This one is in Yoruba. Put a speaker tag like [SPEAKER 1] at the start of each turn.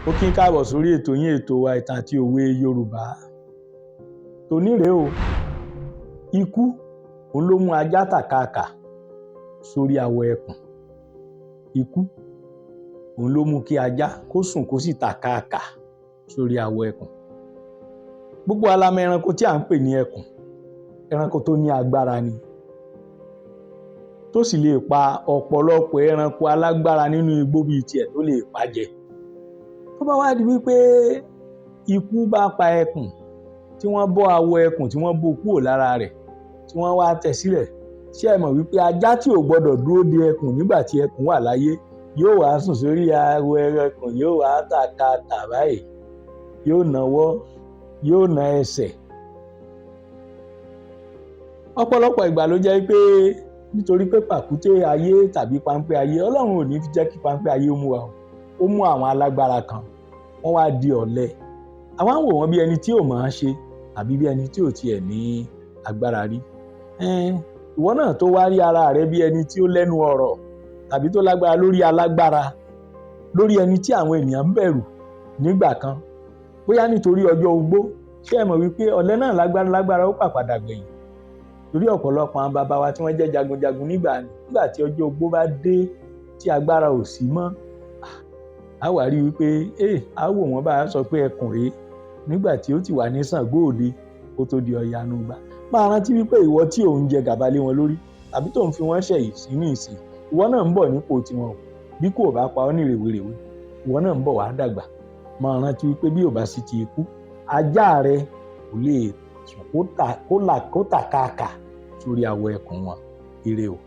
[SPEAKER 1] Ó kí n káàbọ̀ sórí ètò yín, ètò wa ìtàn àti òwe Yorùbá. Tòní rèé o, ikú òun ló mú ajá takaaka sórí awọ ẹkùn. Ikú òun ló mú kí ajá kó sùn kó sì takaaka sórí awọ ẹkùn. Gbogbo wa la mọ̀ ẹranko tí à ń pè ní ẹkùn, ẹranko tó ní agbára ni, tó sì lè pa ọ̀pọ̀lọpọ̀ ẹranko alágbára nínú igbó bíi tiẹ̀ tó lè pa jẹ. Tó bá wá di wípé ikú bá pa ẹkùn, tí wọ́n bọ́ awọ ẹkùn, tí wọ́n bó kúrò lára rẹ̀, tí wọ́n wá tẹ́ sílẹ̀, ṣé ẹ mọ̀ wípé ajá tí ò gbọdọ̀ dúró de ẹkùn nígbà tí ẹkùn wà láyé yóò wá sùn sórí awọ ẹkùn, yóò wá tàkàtà báyìí, yóò nawọ́, yóò na ẹsẹ̀. Ọ̀pọ̀lọpọ̀ ìgbà ló jẹ́ pé nítorí pé pàkúté ayé tàbí páńpẹ́ ayé, Ọlọ́run ò ní fi jẹ́ kí páńpẹ́ ayé mú wa o. Ó mú àwọn alágbára kan, wọ́n wá di ọ̀lẹ. Àwa ń wò wọ́n bí ẹni tí ò máa ṣe àbí bí ẹni tí ò tiẹ̀ ní agbára rí. Ìwọ náà tó wá rí ara rẹ bí ẹni tí ó lẹ́nu ọ̀rọ̀ tàbí tó lágbára lórí alágbára, lórí ẹni tí àwọn ènìyàn ń bẹ̀rù nígbà kan, bóyá nítorí ọjọ́ ogbó. Ṣé ẹ mọ̀ wípé ọ̀lẹ náà lágbára ó pàpàdà gbẹ̀yìn? Torí ọ̀pọ̀lọpọ̀ àwọn bàbá wa tí wọ́n jẹ́ jagunjagun nígbà tí ọjọ́ ogbó bá dé, tí agbára ò sí mọ́, a wá rí wípé a wò wọ́n bá sọ pé ẹkùn rèé nígbà tí ó ti wà ní Ṣàngó Òde kó tó di Ọ̀yanúgbà. Máa rántí wípé ìwọ tí ò ń jẹ gàba lé wọn lórí tàbí tó ń fi wọ́n ṣẹ̀yìn sínú ìsìn, ìwọ náà ń bọ̀ nípò tiwọn o. Bí kò bá pa ọ́ ní rèwerèwe, ìwọ náà ń bọ̀ wá dàgbà. Máa rántí wípé bí ò bá sì ti ikú, ajá rẹ kò lè sùn kó tàkàkà sórí awọ ẹkùn wọn. Ire o.